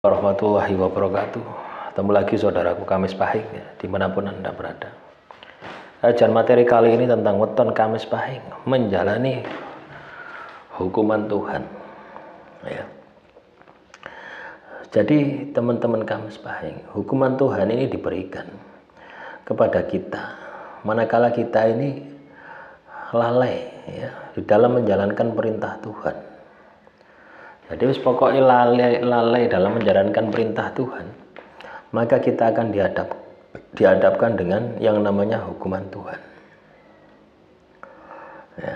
Warahmatullahi wabarakatuh. Ketemu lagi saudaraku Kamis Pahing ya, dimanapun Anda berada. Ajan materi kali ini tentang weton Kamis Pahing, menjalani hukuman Tuhan ya. Jadi teman-teman Kamis Pahing, hukuman Tuhan ini diberikan kepada kita manakala kita ini lalai ya, di dalam menjalankan perintah Tuhan. Jadi pokoknya lalai dalam menjalankan perintah Tuhan, maka kita akan dihadapkan dengan yang namanya hukuman Tuhan ya.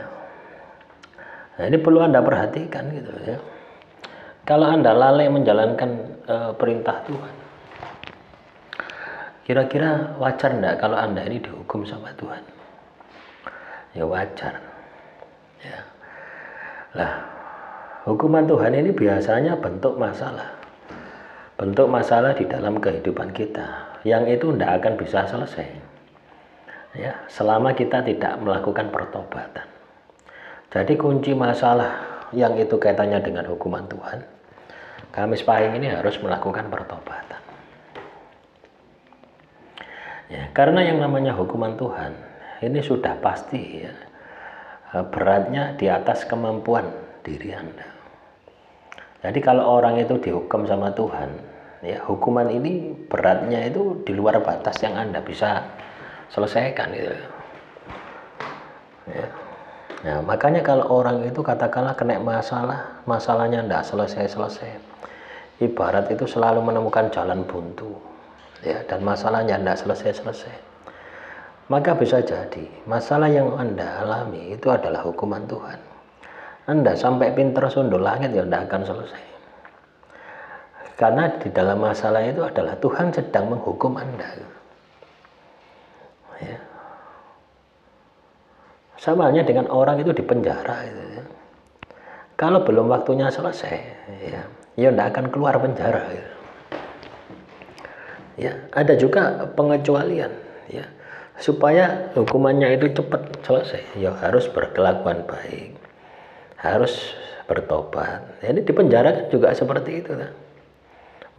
Nah, ini perlu Anda perhatikan gitu ya. Kalau Anda lalai menjalankan perintah Tuhan, kira-kira wajar enggak kalau Anda ini dihukum sama Tuhan? Ya wajar ya. Lah, hukuman Tuhan ini biasanya bentuk masalah di dalam kehidupan kita yang itu tidak akan bisa selesai ya, selama kita tidak melakukan pertobatan. Jadi kunci masalah yang itu kaitannya dengan hukuman Tuhan, Kamis Pahing ini harus melakukan pertobatan ya, karena yang namanya hukuman Tuhan ini sudah pasti ya, beratnya di atas kemampuan diri Anda. Jadi kalau orang itu dihukum sama Tuhan ya, hukuman ini beratnya itu di luar batas yang Anda bisa selesaikan gitu ya. Nah, makanya kalau orang itu katakanlah kena masalahnya tidak selesai-selesai, ibarat itu selalu menemukan jalan buntu ya, dan masalahnya tidak selesai-selesai, maka bisa jadi masalah yang Anda alami itu adalah hukuman Tuhan. Anda sampai pinter sundul langit ya tidak akan selesai, karena di dalam masalah itu adalah Tuhan sedang menghukum Anda ya. Sama halnya dengan orang itu di penjara gitu ya. Kalau belum waktunya selesai ya tidak akan keluar penjara gitu ya. Ada juga pengecualian ya, supaya hukumannya itu cepat selesai ya, harus berkelakuan baik, harus bertobat. Jadi di penjara kan juga seperti itu kan.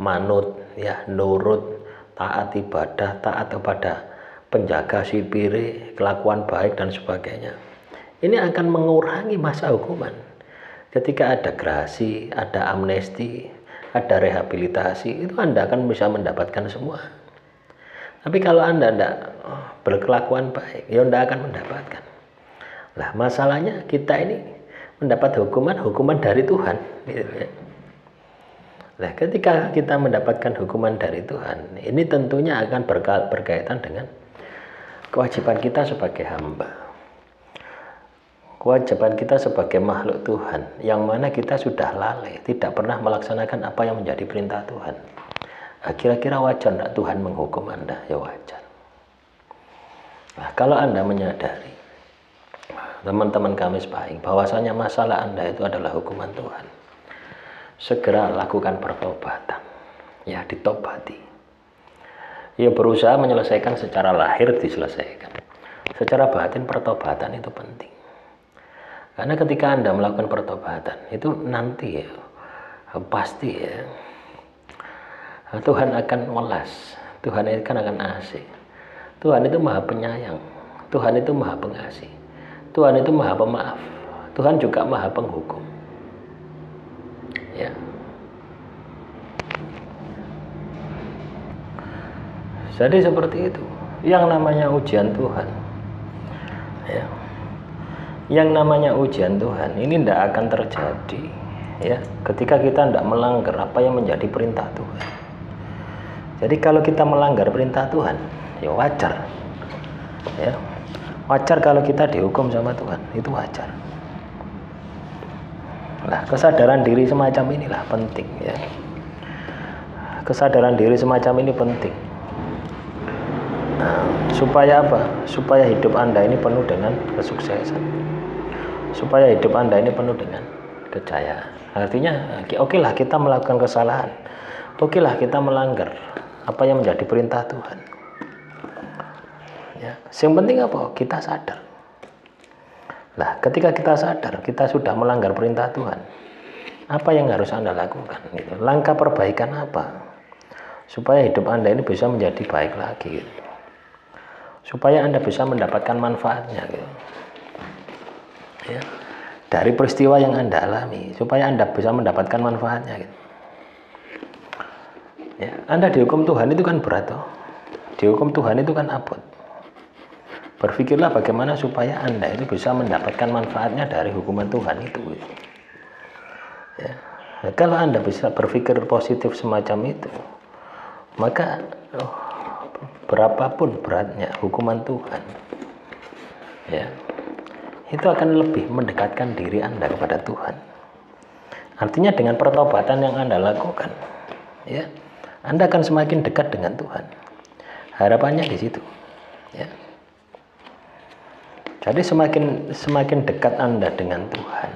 Manut ya, nurut, taat ibadah, taat kepada penjaga sipire, kelakuan baik dan sebagainya. Ini akan mengurangi masa hukuman. Ketika ada gerasi, ada amnesti, ada rehabilitasi, itu Anda akan bisa mendapatkan semua. Tapi kalau Anda tidak berkelakuan baik, ya Anda akan mendapatkan. Nah, masalahnya kita ini mendapat hukuman dari Tuhan gitu ya. Nah, ketika kita mendapatkan hukuman dari Tuhan, ini tentunya akan berkaitan dengan kewajiban kita sebagai hamba, kewajiban kita sebagai makhluk Tuhan, yang mana kita sudah lalai, tidak pernah melaksanakan apa yang menjadi perintah Tuhan. Nah, kira-kira wajar tidak Tuhan menghukum Anda? Ya wajar. Nah, kalau Anda menyadari, teman-teman Kamis Pahing, bahwasanya masalah Anda itu adalah hukuman Tuhan, segera lakukan pertobatan ya, ditobati ya, berusaha menyelesaikan secara lahir, diselesaikan secara batin. Pertobatan itu penting, karena ketika Anda melakukan pertobatan itu nanti ya, pasti ya, Tuhan akan welas, Tuhan akan asih. Tuhan itu maha penyayang, Tuhan itu maha pengasih, Tuhan itu maha pemaaf, Tuhan juga maha penghukum ya. Jadi seperti itu yang namanya ujian Tuhan ya. Yang namanya ujian Tuhan ini tidak akan terjadi ya, ketika kita tidak melanggar apa yang menjadi perintah Tuhan. Jadi kalau kita melanggar perintah Tuhan ya wajar ya, wajar kalau kita dihukum sama Tuhan, itu wajar. Nah, kesadaran diri semacam inilah penting ya. Kesadaran diri semacam ini penting. Nah, supaya apa? Supaya hidup Anda ini penuh dengan kesuksesan. Supaya hidup Anda ini penuh dengan kejayaan. Artinya, okelah kita melakukan kesalahan. Okelah kita melanggar apa yang menjadi perintah Tuhan. Ya, yang penting apa? Kita sadar. Nah, ketika kita sadar kita sudah melanggar perintah Tuhan, Apa yang harus Anda lakukan? Gitu. Langkah perbaikan apa? Supaya hidup Anda ini bisa menjadi baik lagi. Gitu. Supaya Anda bisa mendapatkan manfaatnya. Gitu. Ya. Dari peristiwa yang Anda alami. Supaya Anda bisa mendapatkan manfaatnya. Gitu. Ya. Anda dihukum Tuhan itu kan berat. Toh. Dihukum Tuhan itu kan abot. Berpikirlah bagaimana supaya Anda itu bisa mendapatkan manfaatnya dari hukuman Tuhan itu. Gitu. Ya. Nah, kalau Anda bisa berpikir positif semacam itu, maka berapapun beratnya hukuman Tuhan, ya, itu akan lebih mendekatkan diri Anda kepada Tuhan. Artinya dengan pertobatan yang Anda lakukan, ya, Anda akan semakin dekat dengan Tuhan. Harapannya di situ, ya. Jadi semakin dekat Anda dengan Tuhan,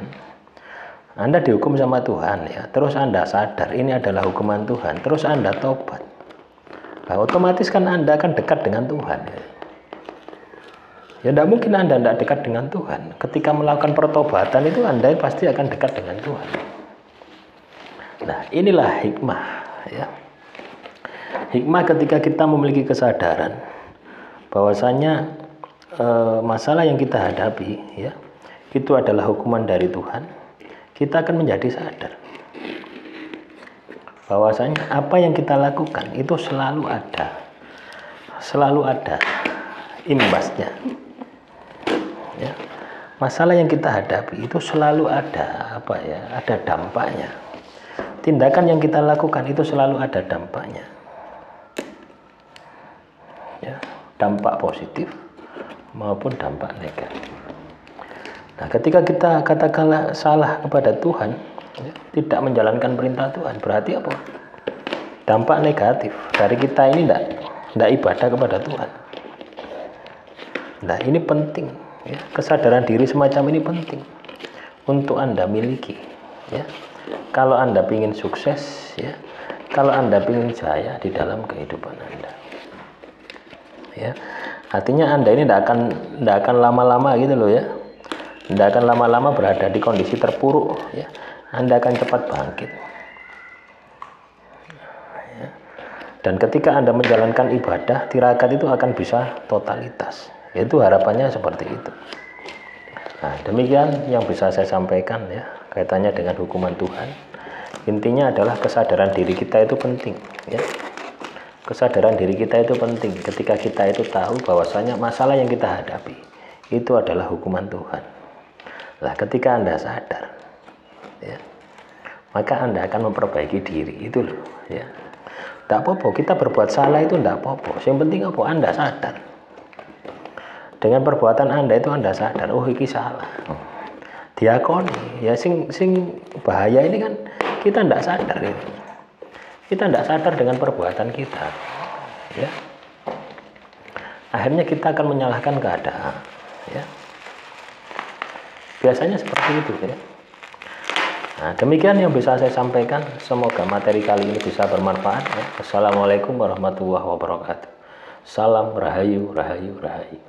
Anda dihukum sama Tuhan, ya. Terus Anda sadar ini adalah hukuman Tuhan. Terus Anda tobat. Nah, otomatis kan Anda akan dekat dengan Tuhan. Ya, ya tidak mungkin Anda tidak dekat dengan Tuhan. Ketika melakukan pertobatan itu Anda pasti akan dekat dengan Tuhan. Nah, inilah hikmah. Ya. Hikmah ketika kita memiliki kesadaran bahwasanya masalah yang kita hadapi, ya, itu adalah hukuman dari Tuhan. Kita akan menjadi sadar bahwasanya apa yang kita lakukan itu selalu ada imbasnya, ya. Masalah yang kita hadapi itu selalu ada dampaknya. Tindakan yang kita lakukan itu selalu ada dampaknya, ya. Dampak positif maupun dampak negatif. Nah, ketika kita katakanlah salah kepada Tuhan, ya, tidak menjalankan perintah Tuhan, berarti apa? Dampak negatif dari kita ini tidak ibadah kepada Tuhan. Nah, ini penting, ya. Kesadaran diri semacam ini penting untuk Anda miliki, ya. Kalau Anda ingin sukses, ya, kalau Anda ingin jaya di dalam kehidupan Anda, ya. Artinya Anda ini tidak akan lama-lama gitu loh, ya. Anda akan lama-lama berada di kondisi terpuruk, ya. Anda akan cepat bangkit, ya. Dan ketika Anda menjalankan ibadah, tirakat itu akan bisa totalitas. Itu harapannya seperti itu. Nah, demikian yang bisa saya sampaikan, ya, kaitannya dengan hukuman Tuhan. Intinya adalah kesadaran diri kita itu penting, ya. Kesadaran diri kita itu penting ketika kita itu tahu bahwasanya masalah yang kita hadapi itu adalah hukuman Tuhan. Nah, ketika Anda sadar, ya, maka Anda akan memperbaiki diri, itu loh, ya. Tidak apa-apa, kita berbuat salah itu tidak apa-apa. Yang penting apa? Anda sadar. Dengan perbuatan Anda itu Anda sadar, oh ini salah. Diakoni, ya, sing bahaya ini kan kita tidak sadar, ya. Kita tidak sadar dengan perbuatan kita, ya. Akhirnya kita akan menyalahkan keadaan, ya. Biasanya seperti itu, ya. Nah, demikian yang bisa saya sampaikan. Semoga materi kali ini bisa bermanfaat, ya. Assalamualaikum warahmatullahi wabarakatuh. Salam rahayu, rahayu, rahayu.